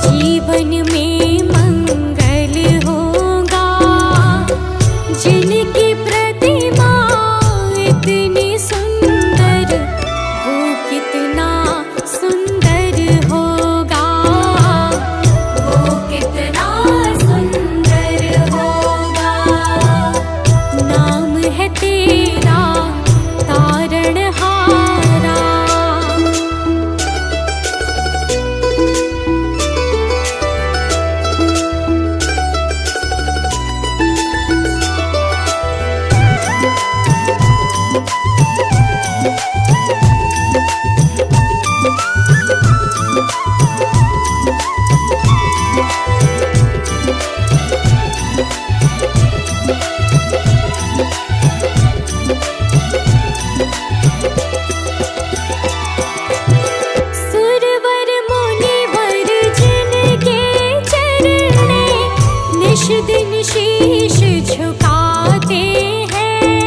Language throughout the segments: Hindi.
जीवन में मंगल होगा। जिनकी प्रतिमा इतनी सुंदर, वो कितना सुंदर होगा। वो कितना सुंदर होगा। नाम है तेरा तारणहारा। सुरवर मुनिवर जिनके चरणे निश दिन शीश झुकाते हैं।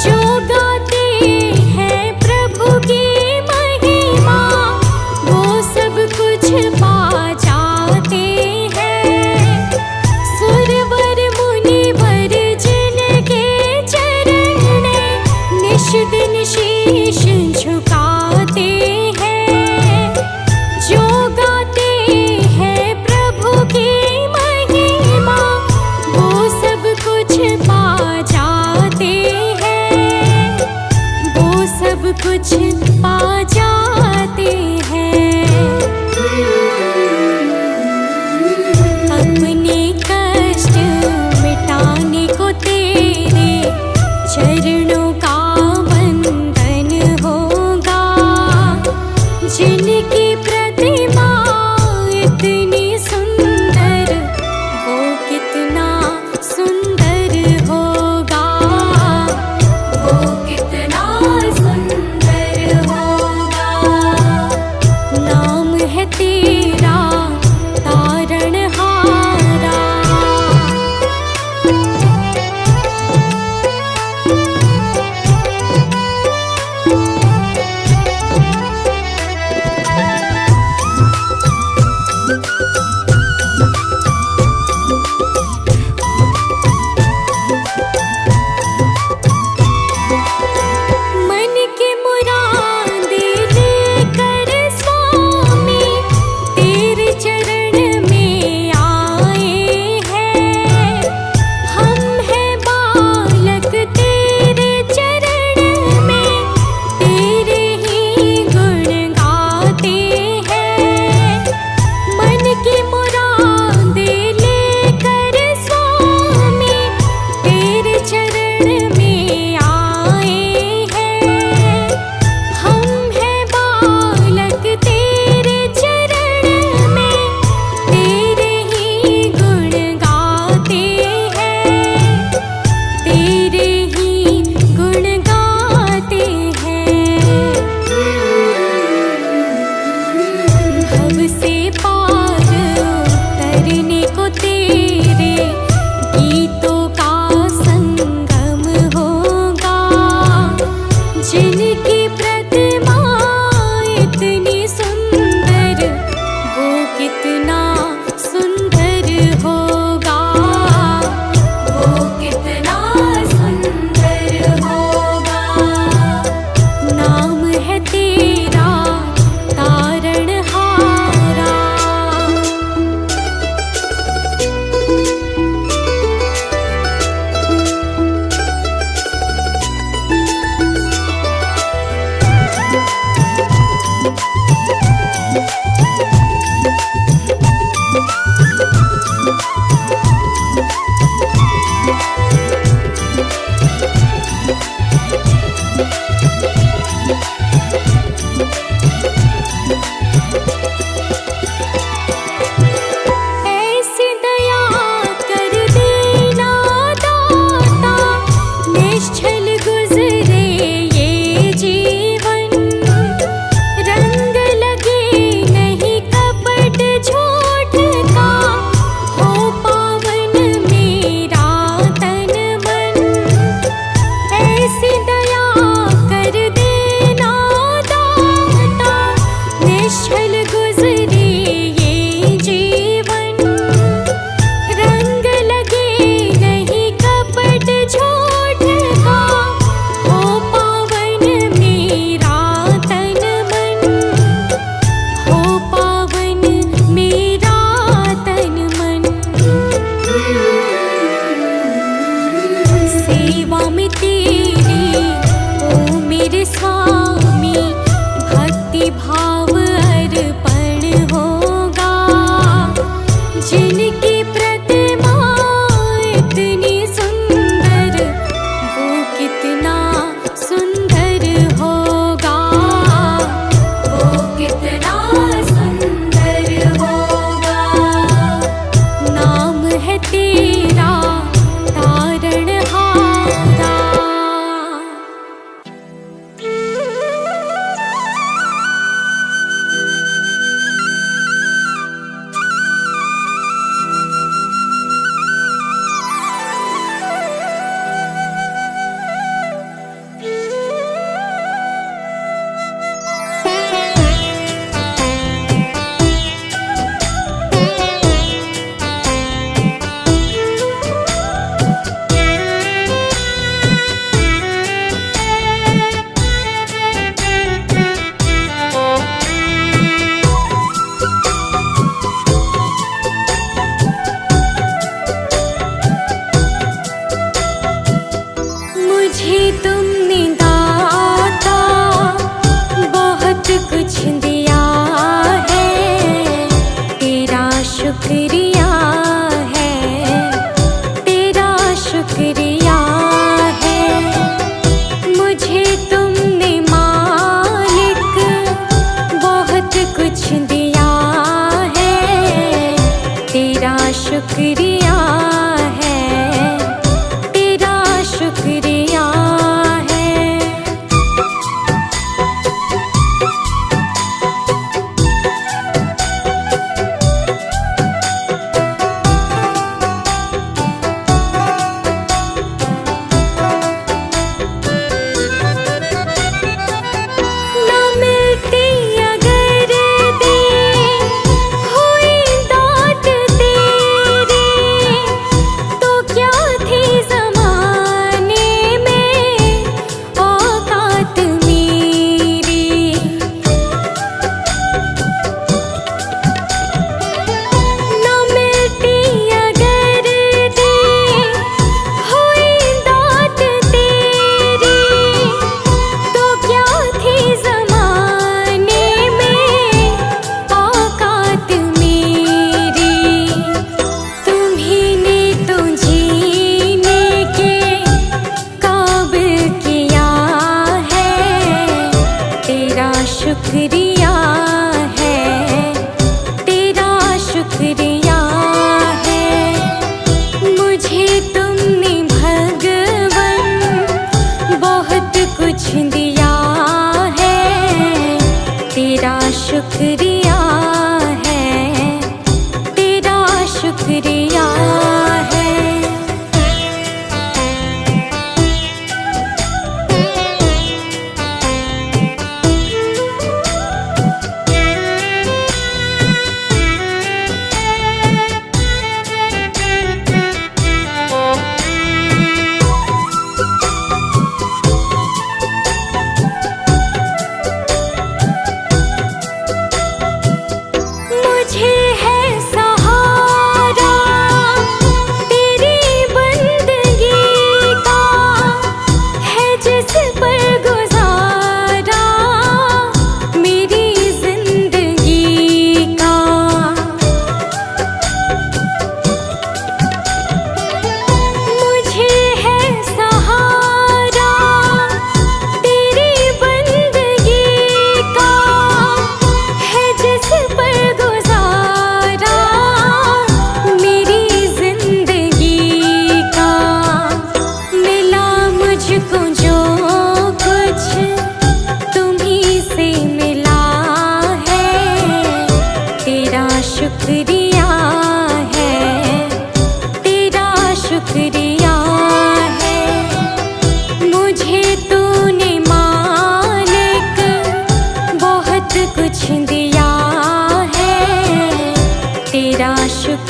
जो गाते हैं प्रभु की महिमा, वो सब कुछ पा जाते हैं। सुरवर मुनिवर जिनके चरणे निश दिन शीश झुकाते हैं। जो गाते हैं प्रभु की महिमा, वो सब कुछ पा जाते हैं। वो सब कुछ पा जाते हैं। अपने कष्ट मिटाने को तेरे चरणों का वंदन होगा। जिनकी प्रतिमा इतनी सुंदर, वो कितना सुंदर होगा। वो कितना सुंदर होगा। नाम है तेरा तारणहारा। मन की मुरादें लेकर स्वामी तेरे चरण में आए हैं। हम हैं बालक तेरे चरण में, तेरे ही गुण गाते हैं। मन की मुरादें लेकर स्वामी तेरे चरण में आए हैं। हम हैं बालक तेरे चरण में, तेरे ही गुण गाते हैं। तेरे ही गुण गाते हैं। भव से पार उतरने को तेरे गीतों का संगम होगा। जिनकी प्रतिमा इतनी सुंदर, वो कितना सुंदर होगा। वो कितना सुंदर होगा। नाम है तेरा तारणहारा। ऐसी दया कर देना दाता, निश्चल गुजरे ये जीवन। रंग लगे नहीं कपट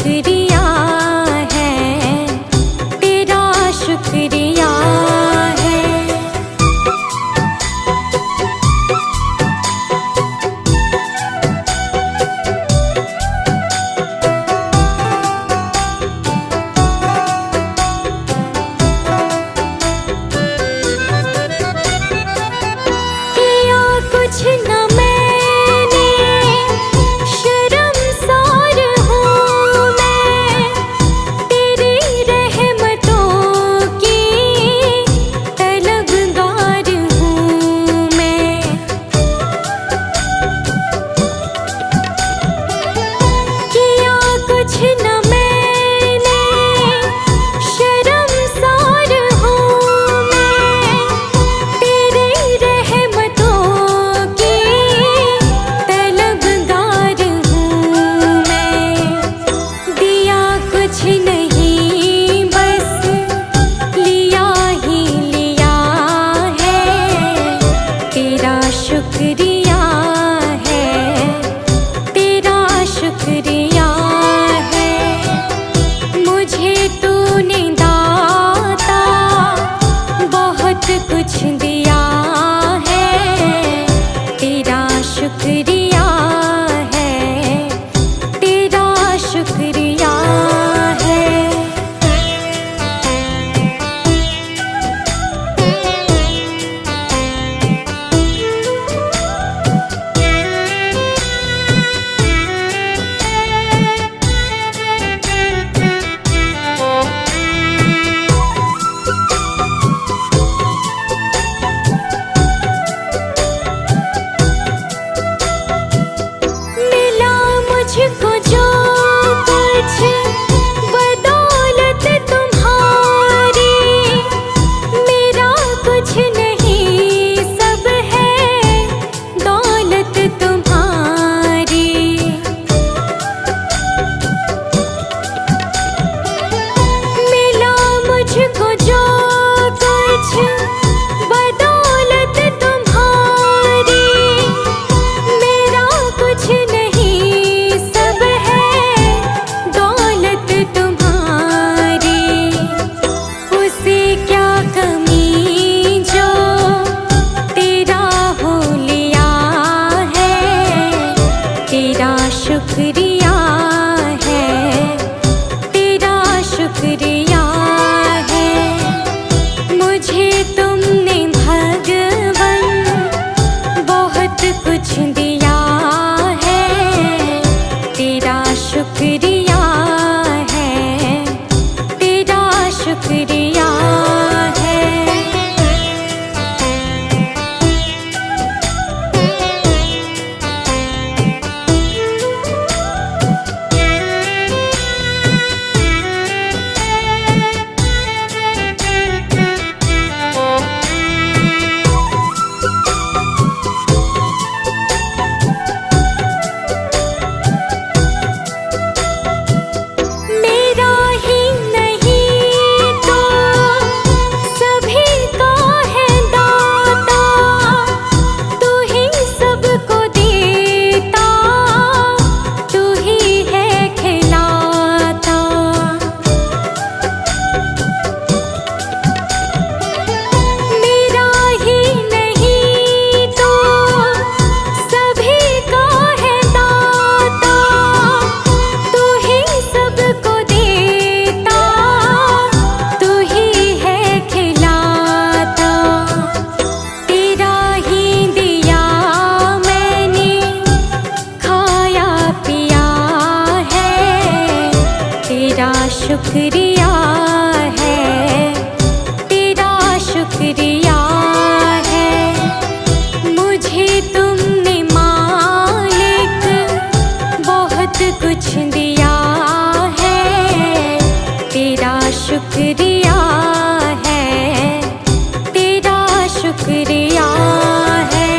शुक्रिया है, तेरा शुक्रिया है। किया कुछ न मैंने, शर्मसार हूँ मैं, तेरी रहमतों की तलबगार हूँ मैं। किया कुछ न मैंने, शर्मसार हूँ मैं, तेरी रहमतों की तलबगार हूँ मैं। दिया कुछ नहीं बस लिया ही लिया है, तेरा शुक्रिया है, तेरा शुक्रिया है। मुझे तूने दाता बहुत कुछ दिया है, तेरा शुक्रिया है, तेरा शुक्रिया है। मिला मुझको जो कुछ बदौलत तुम्हारी, मेरा कुछ नहीं सब है दौलत तुम्हारी। मिला मुझको जो कुछ बदौलत तुम्हारी, मेरा कुछ नहीं सब है दौलत तुम्हारी। उसे क्या कमी जो तेरा हो लिया है, तेरा शुक्रिया है, तेरा शुक्रिया है। मुझे तुमने भगवन बहुत कुछ दिया है, तेरा शुक्रिया है, तेरा शुक्रिया है। मेरा ही नहीं तो सभी का है दाता, तू ही सबको देता, तू ही है खिलाता। मेरा ही नहीं तो सभी का है दाता, तू ही सबको देता, तू ही है खिलाता। तेरा ही दिया मैंने खाया पिया है, तेरा शुक्रिया है, तेरा शुक्रिया है। मुझे तुमने मालिक बहुत कुछ दिया है, तेरा शुक्रिया है, तेरा शुक्रिया है।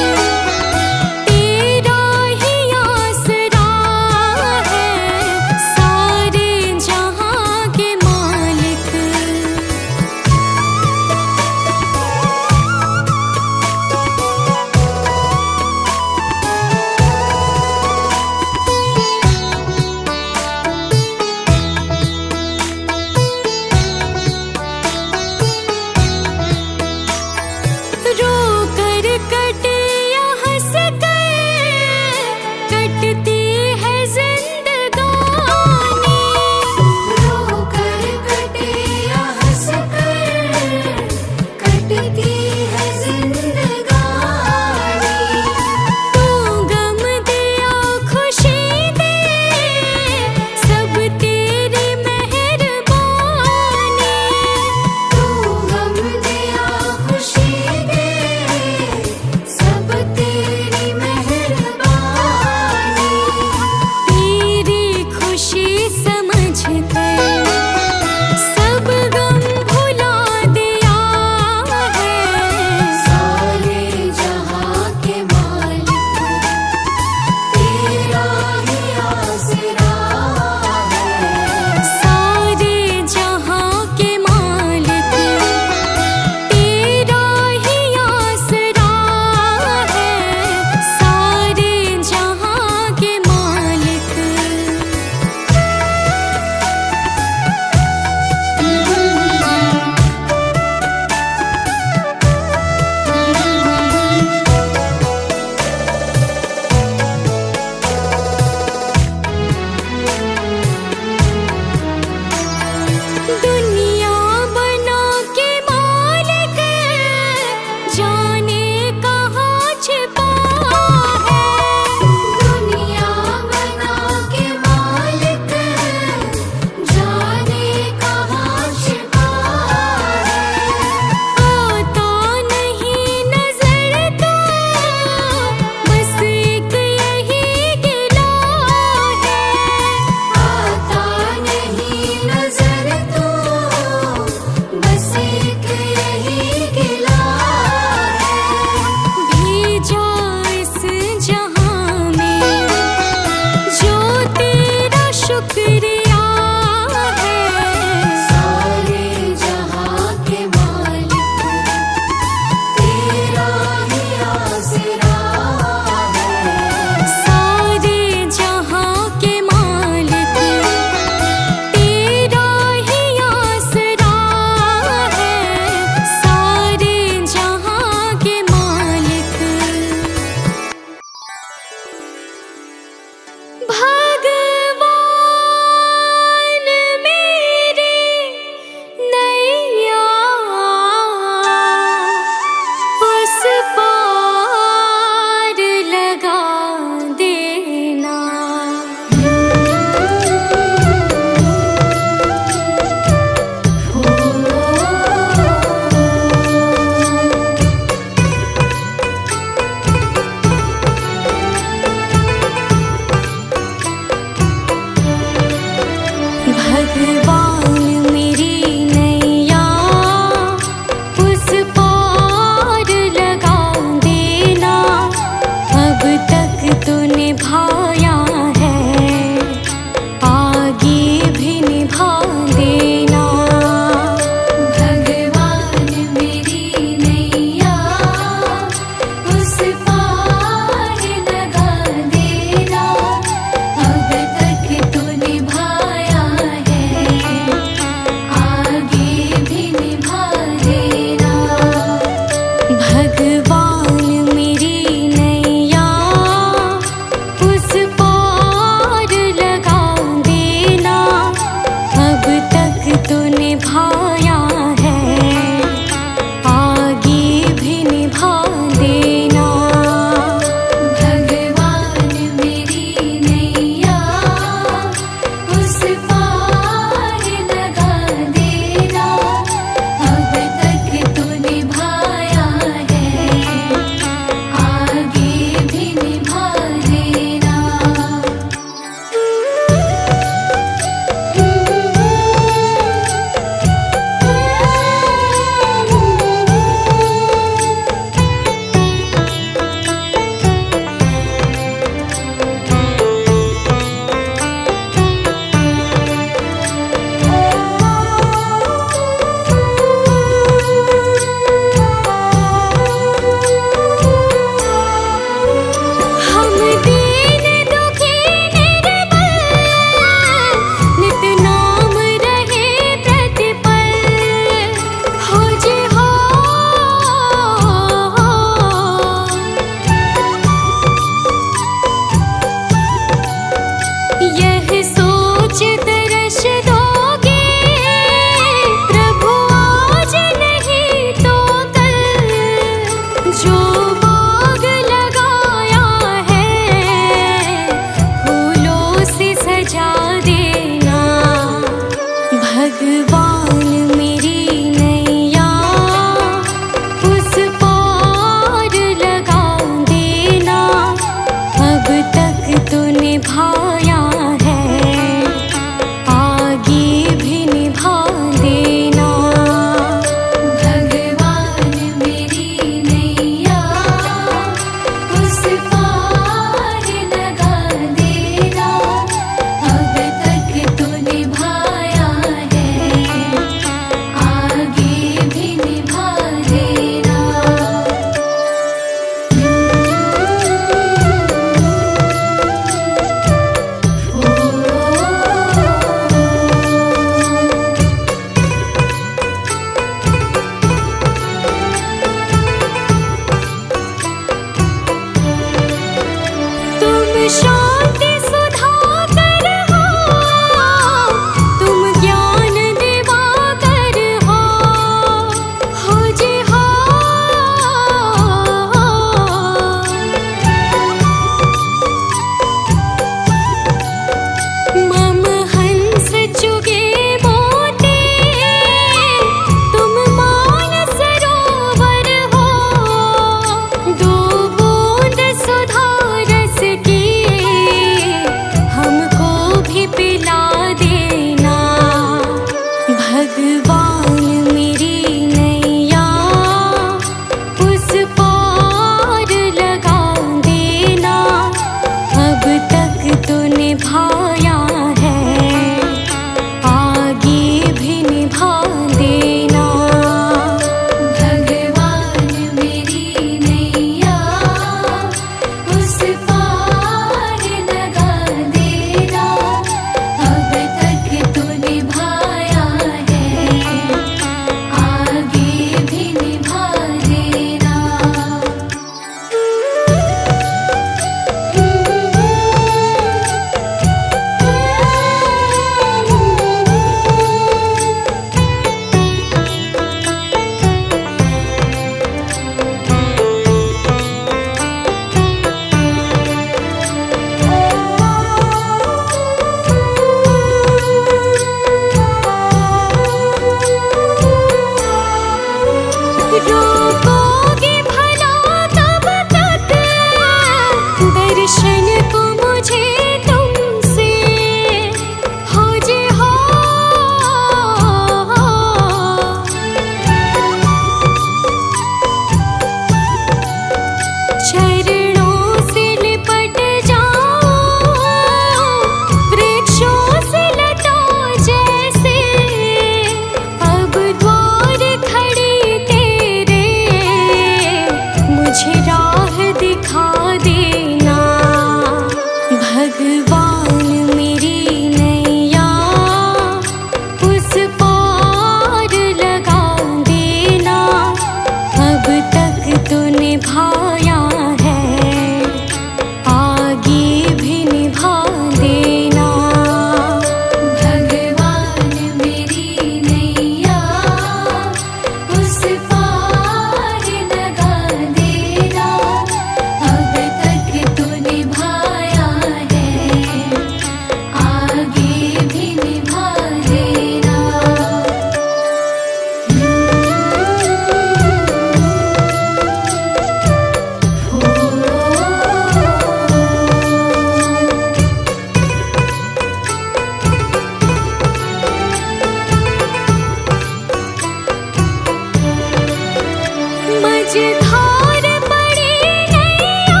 मझधार पड़ी नैया,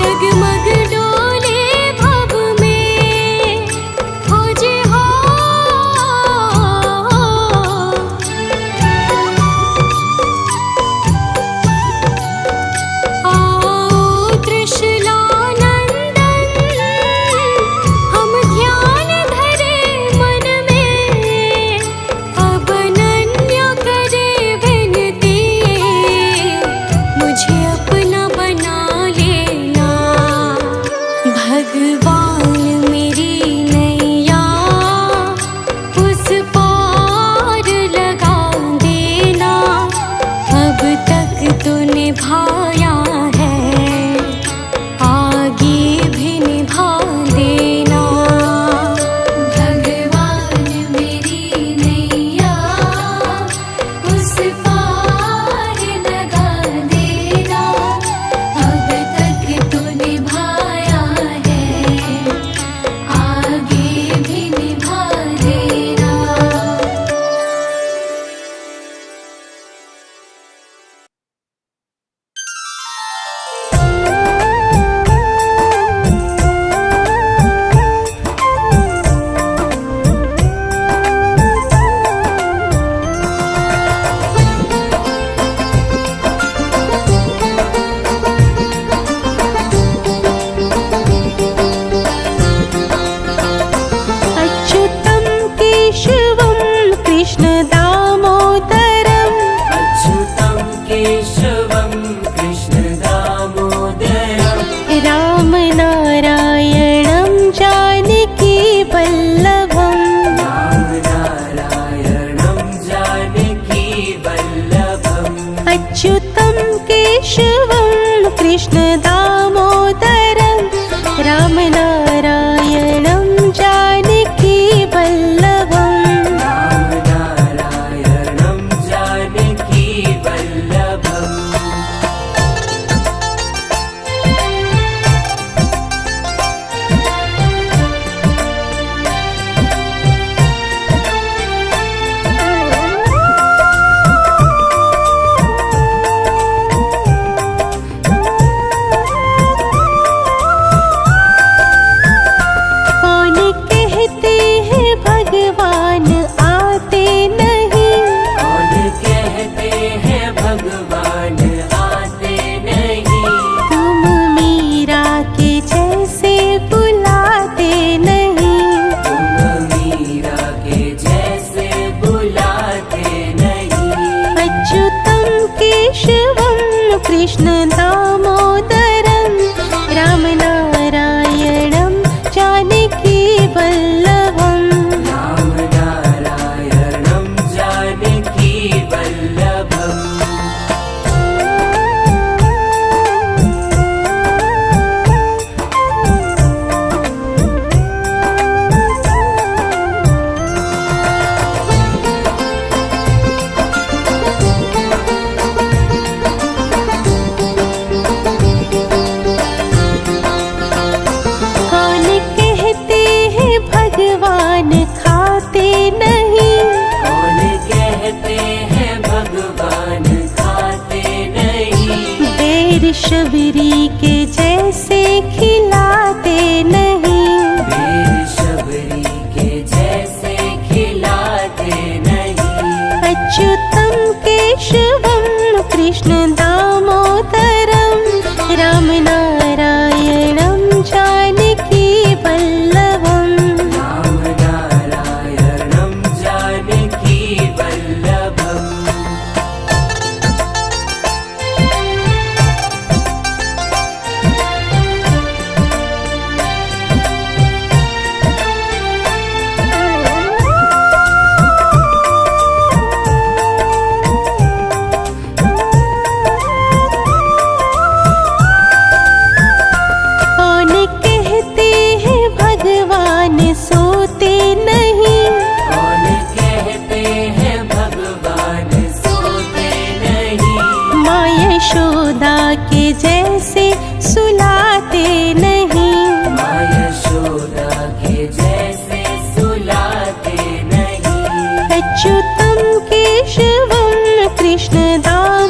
डगमग डोले भव में, खोजे हो आओ त्रिशूलानंदन, हम ध्यान धरे मन में, अब अनन्य करे विनती, मुझे अपना बना लेना। भगवान मेरी नैया उस पार लगा देना, अब तक तो निभाया है, आगे भी निभा देना। भगवान मेरी नैया उस पार लगा देना, अब तक तो निभाया है, आगे भी निभा देना। अच्युतं केशवं कृष्णदामोदरं, अच्युतं केशवं कृष्णदामोदरं, रामनारायणं जानकीवल्लभं, रामनारायणं जानकीवल्लभम्। अच्युतं केशवं कृष्णदामोदरं, रामनारायणं जानकीवल्लभं। रामनारायणं जानकीवल्लभम्। कौन कहते हैं भगवान आते नहीं, कौन कहते हैं भगवान आते नहीं, तुम मीरा के जैसे बुलाते नहीं। तुम मीरा के जैसे बुलाते नहीं। अच्युतं केशवं कृष्णदामोदरं, रामनारायणं जानकीवल्लभं। रामनारायणं जानकीवल्लभम्। कौन कहते हैं भगवान खाते नहीं, कौन कहते हैं भगवान खाते नहीं, बेर शबरी के जैसे खिलाते नहीं। बेर शबरी के जैसे खिलाते नहीं। अच्युतं केशवं कृष्णदामोदरं, रामनारायणं जानकीवल्लभं। रामनारायणं जानकीवल्लभम्। अच्युतं केशवं कृष्णदामोदरं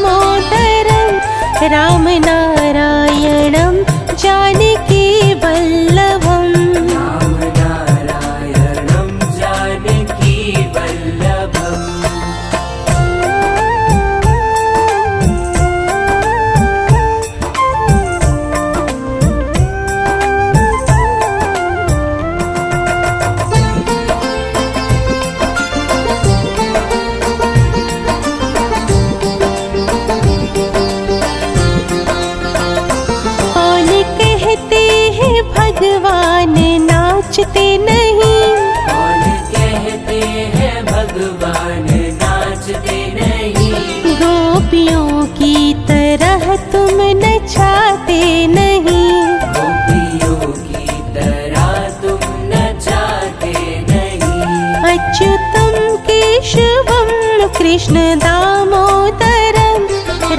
नाचते नहीं। गोपियों की तरह तुम नचाते नहीं। गोपियों की तरह तुम नचाते नहीं। अच्युतम केशवम कृष्ण दामोदरम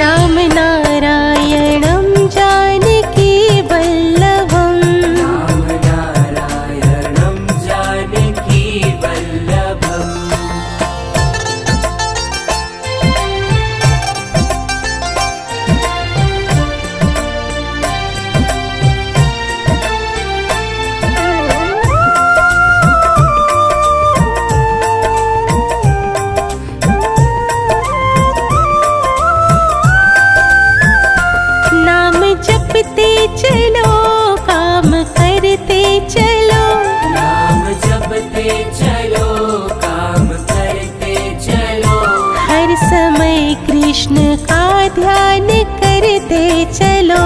राम नारायणं जानकी वल्लभम। राम नारायणं जानकी वल्लभम्। नाम जपते चलो काम करते चलो। नाम जपते चलो काम करते चलो। हर समय कृष्ण का ध्यान करते चलो।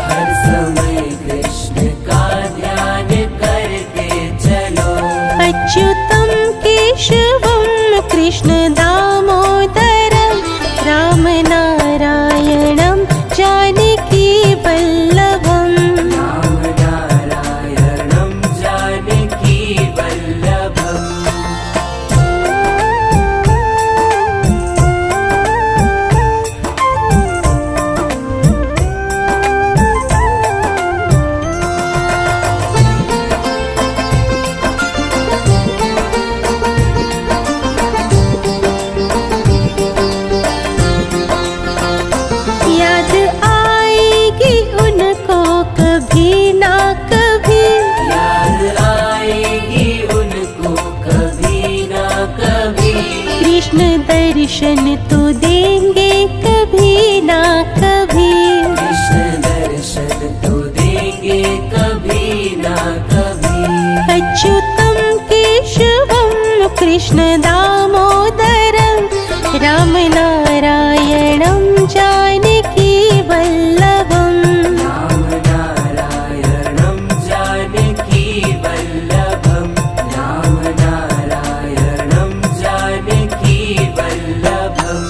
हर समय कृष्ण का ध्यान करते चलो। अच्युतम केशवम कृष्ण दामोदरम राम नारायणं जानकी वल्लभम। राम नारायणं जानकी वल्लभम्। याद आएगी उनको कभी ना कभी। याद आएगी उनको कभी ना कभी। कृष्ण दर्शन तो देंगे कभी ना कभी। कृष्ण दर्शन तो देंगे कभी ना कभी। अच्युतम केशवम कृष्ण दामोदरम राम नारायणं जानकी वल्लभम। राम नारायणं जानकी वल्लभम्। राम नारायणं जानकी वल्लभम्।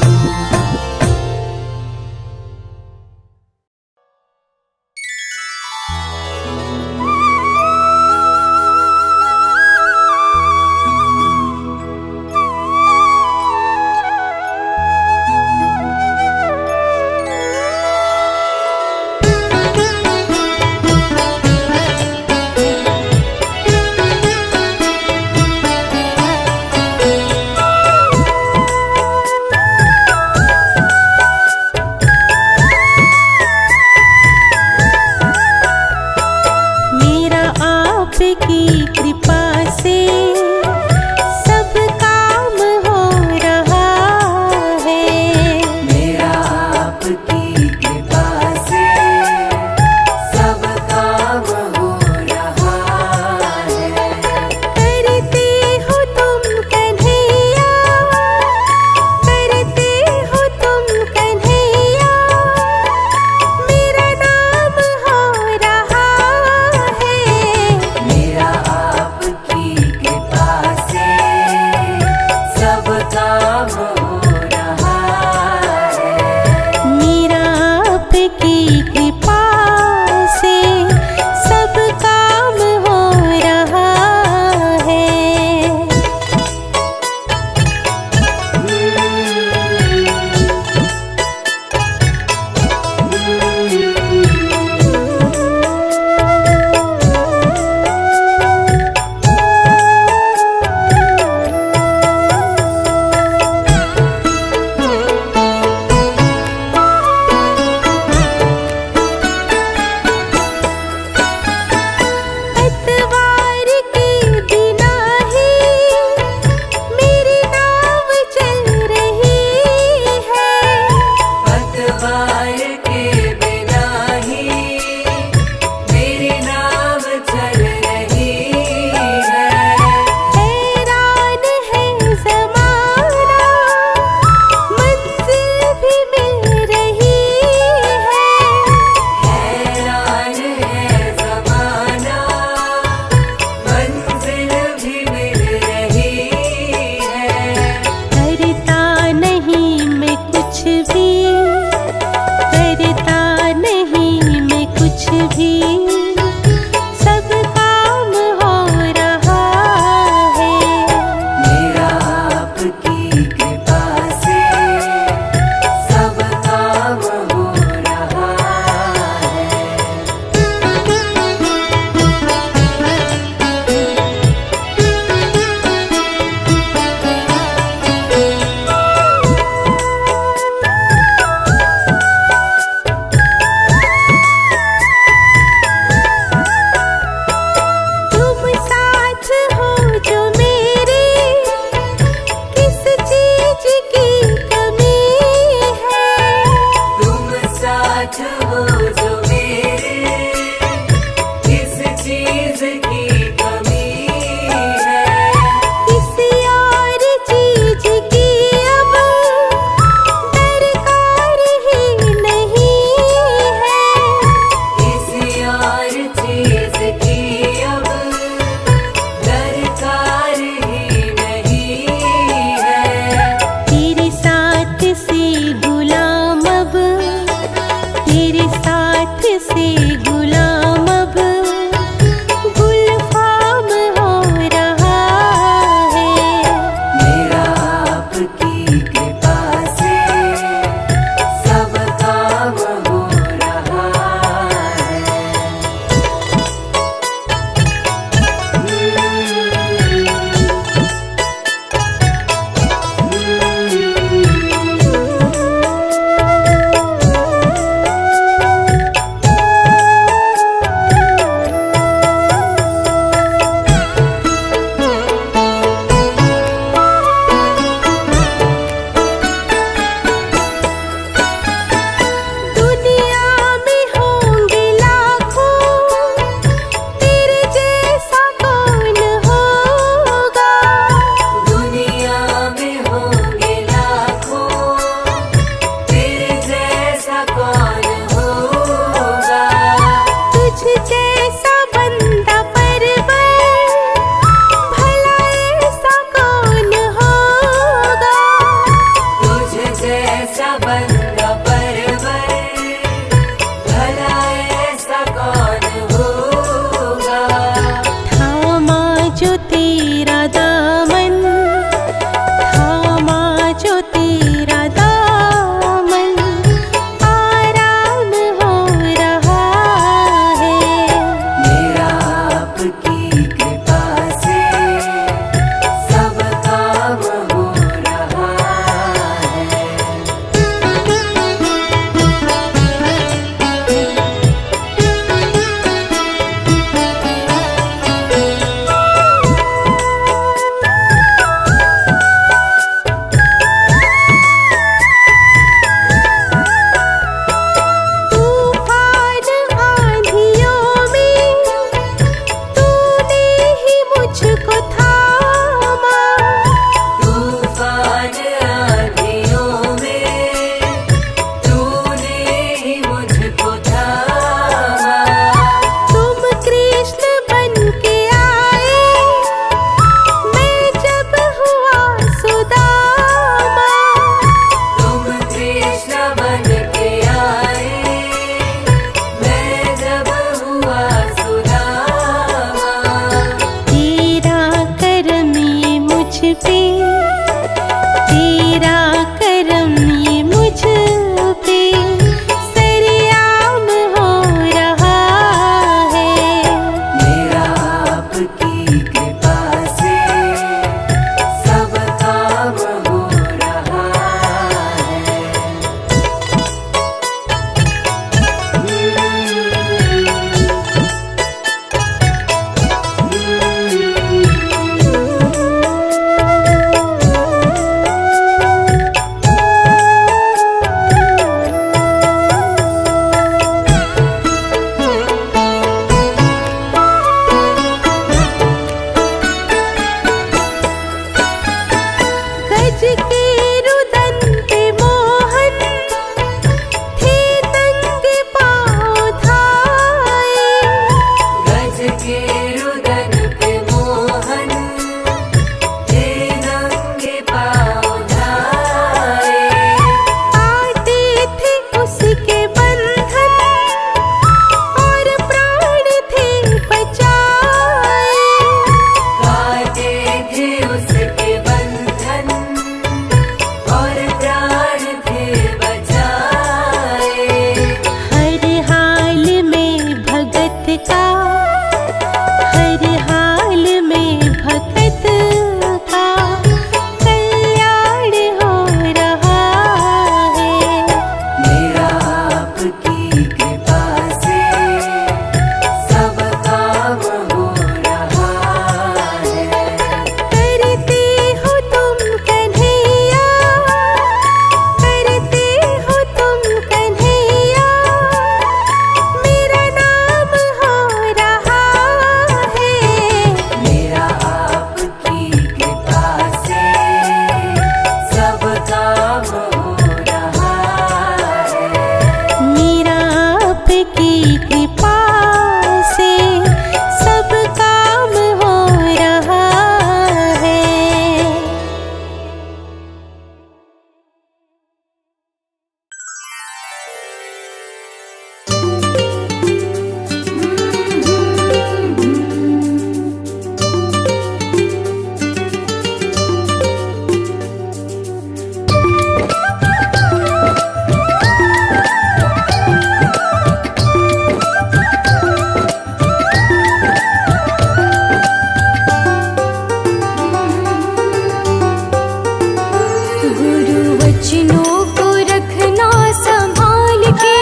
वचनों को रखना संभाल के,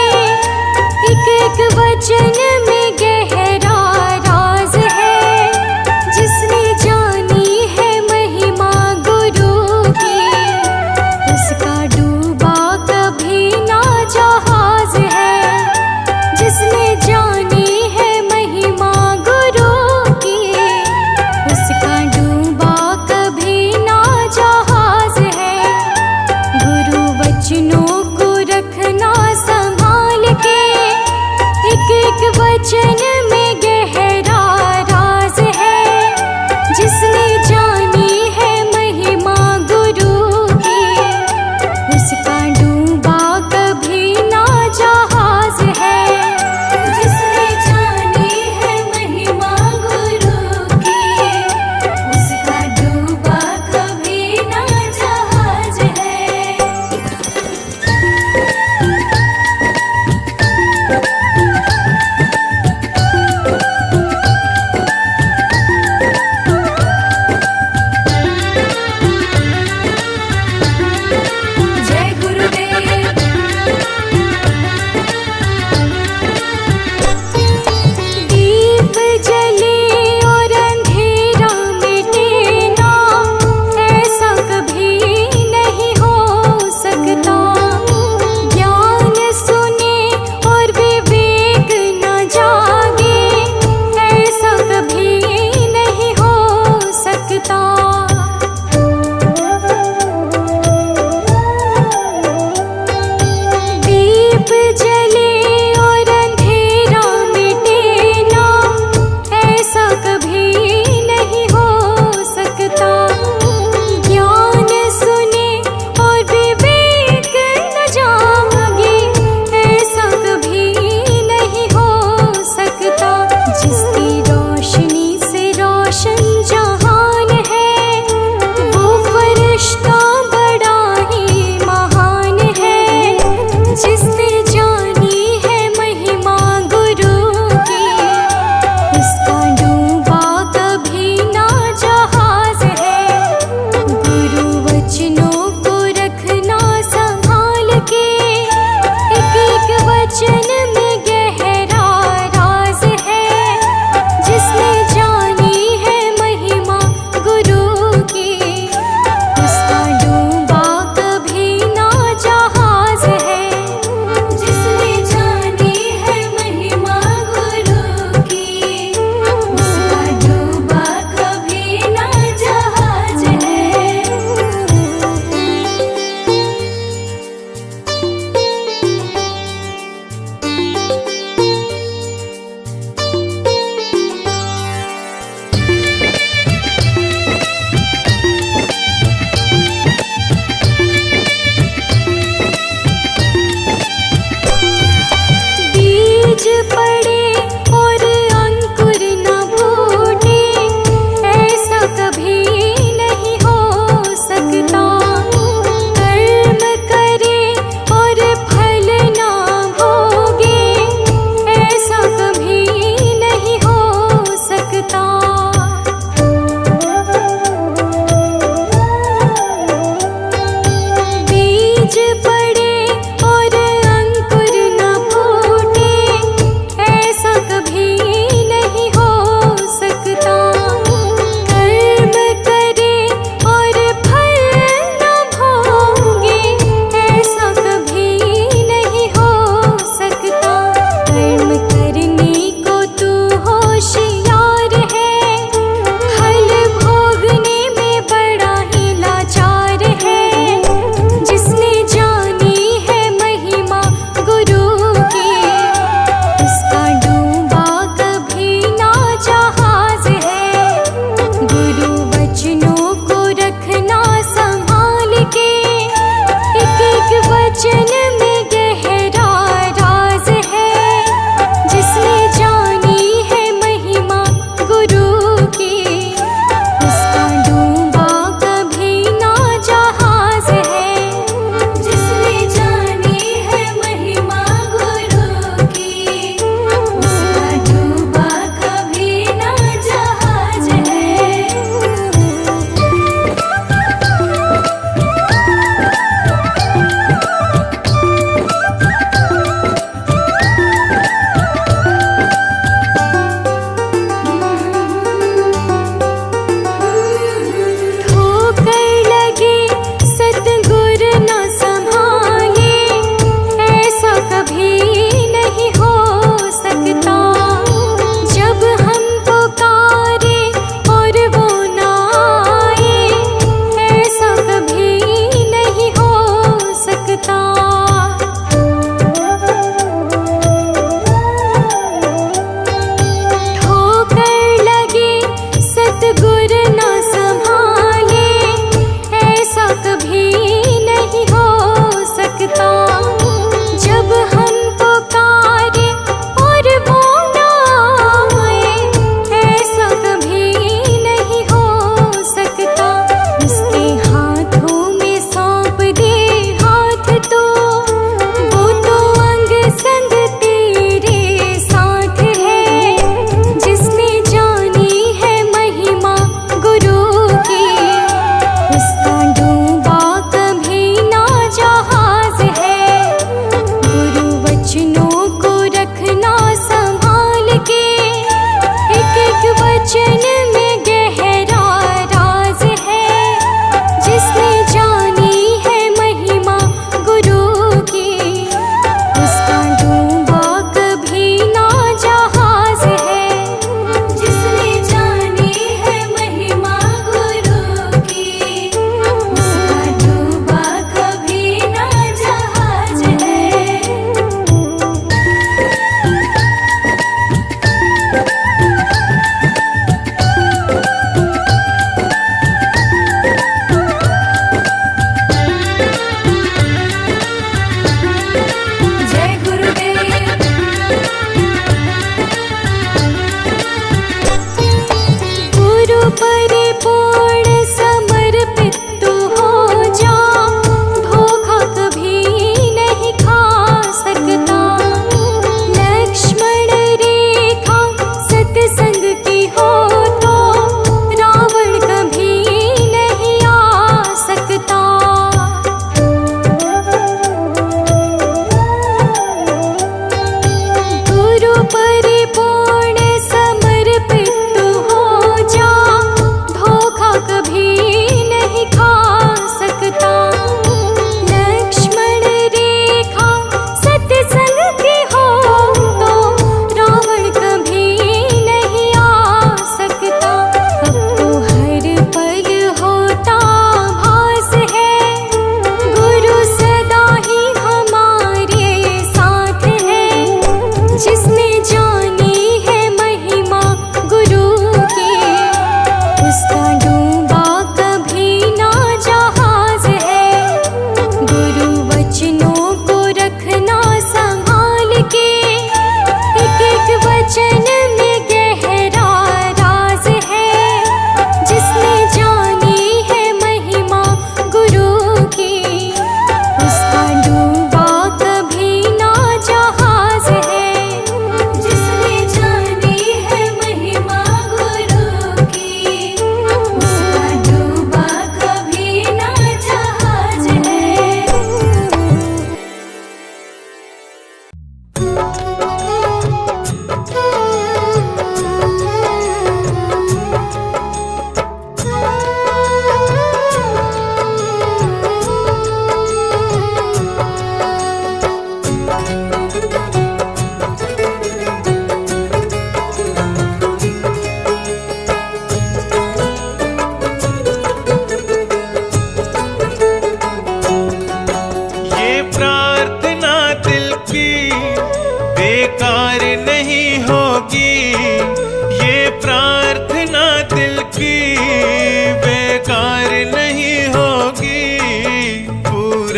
एक एक वचन में गहरा राज है। जिसने जानी है महिमा गुरु की, उसका डूबा कभी ना जहाज है। जिसने जानी है महिमा गुरु की, उसका डूबा कभी ना जहाज है। गुरु वचनों को रखना संभाल के, एक एक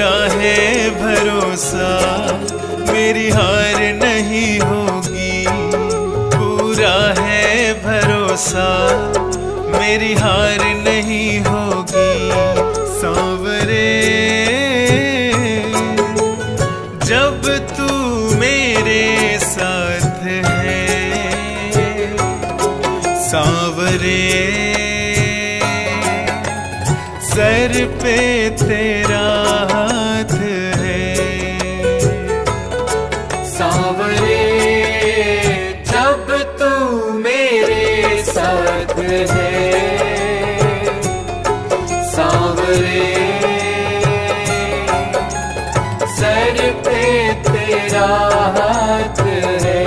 पूरा है भरोसा मेरी हार नहीं होगी, पूरा है भरोसा मेरी हार नहीं होगी। सांवरे जब तू मेरे साथ है, सांवरे सर पे तेरा हाथ है। सांवरे जब तू मेरे साथ है, सांवरे सर पे तेरा हाथ है।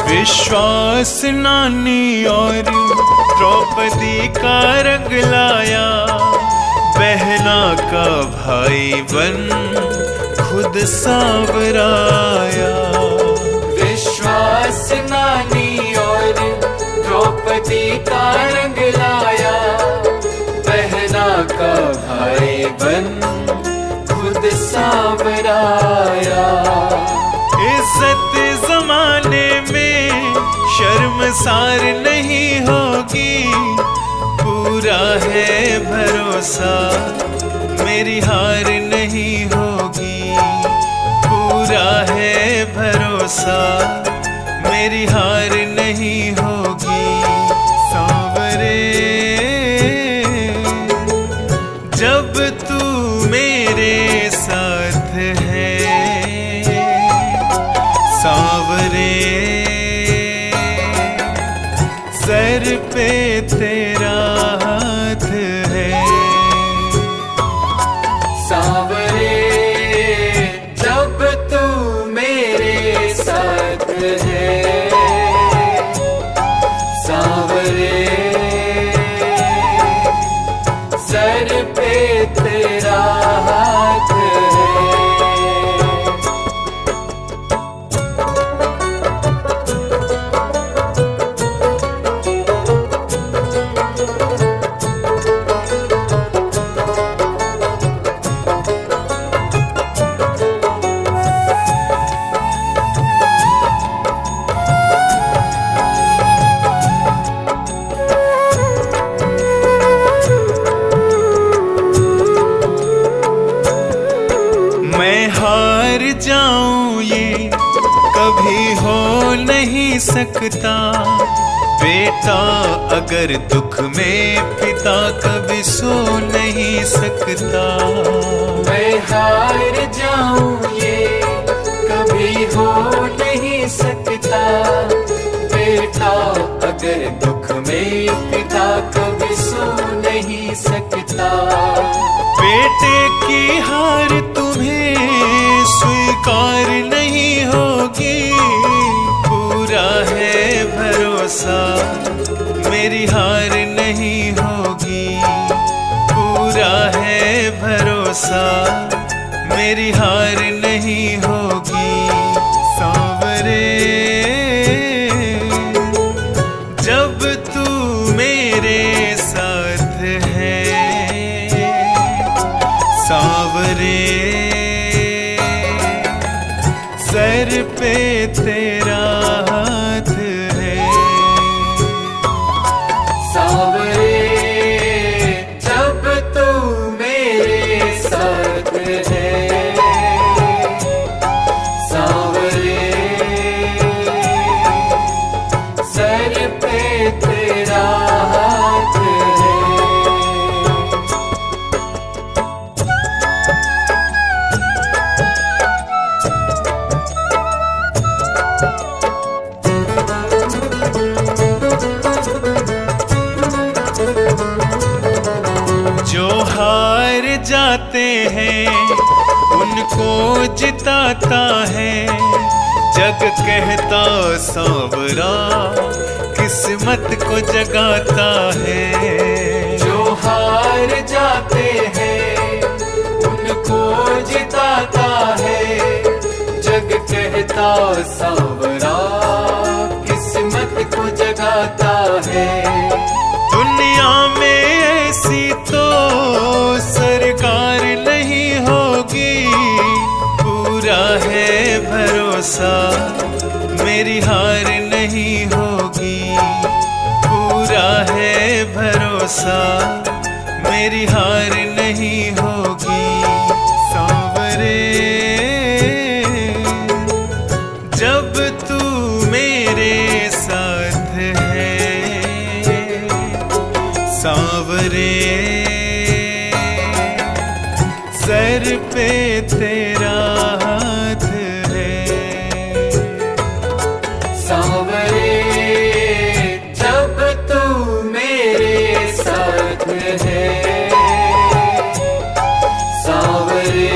विश्वास नानी और द्रौपदी का रंग लाया, बहना का भाई बन खुद सांवराया। विश्वास नानी और द्रौपदी का रंग लाया, बहना का भाई बन खुद सांवराया। इज्जत जमाने में शर्मसार नहीं होगी, पूरा है भरोसा मेरी हार नहीं होगी, पूरा है भरोसा मेरी हार नहीं होगी। सांवरे जब तू मेरे साथ है, सांवरे सर पे तेरा हाथ है। सांवरे जब तू मेरे साथ है, सांवरे सर पे तेरा हाथ है। हार जाऊं ये कभी हो नहीं सकता, बेटा अगर दुख में पिता कभी सो नहीं सकता। मैं हार जाऊं ये कभी हो नहीं सकता, बेटा अगर दुख में पिता कभी सो नहीं सकता। बेटे की हार तुम्हें स्वीकार नहीं होगी, पूरा है भरोसा मेरी हार नहीं होगी, पूरा है भरोसा मेरी हार नहीं होगी। सांवरे जब तू मेरे साथ है, सांवरे सर पे तेरा हाथ है। सांवरे जब तू मेरे साथ है, सांवरे सर पे तेरा हाथ है। जो हार जाते हैं उनको जिताता है, जग कहता सांवरा किस्मत को जगाता है। जो हार जाते हैं उनको रहता सांवरा किस्मत को जगाता है। दुनिया में ऐसी तो सरकार नहीं होगी, पूरा है भरोसा मेरी हार नहीं होगी, पूरा है भरोसा मेरी हार नहीं होगी। सांवरे जब तू मेरे साथ है, सांवरे सर पे तेरा हाथ है। सांवरे जब तू मेरे साथ है, सांवरे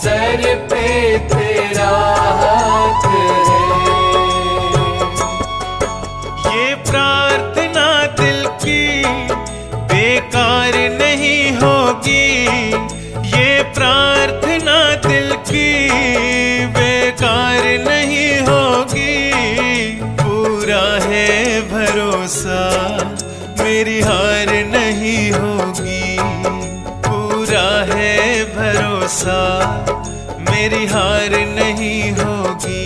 सर पे तेरा हाथ है। ये प्रार्थना दिल की बेकार नहीं होगी, ये प्रार्थना दिल की बेकार नहीं होगी, पूरा है भरोसा मेरी हार नहीं होगी, पूरा है भरोसा मेरी हार नहीं होगी,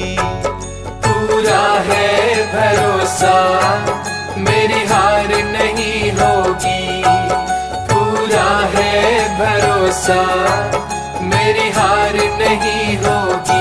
पूरा है भरोसा मेरी हार नहीं होगी, पूरा है भरोसा मेरी हार नहीं होगी।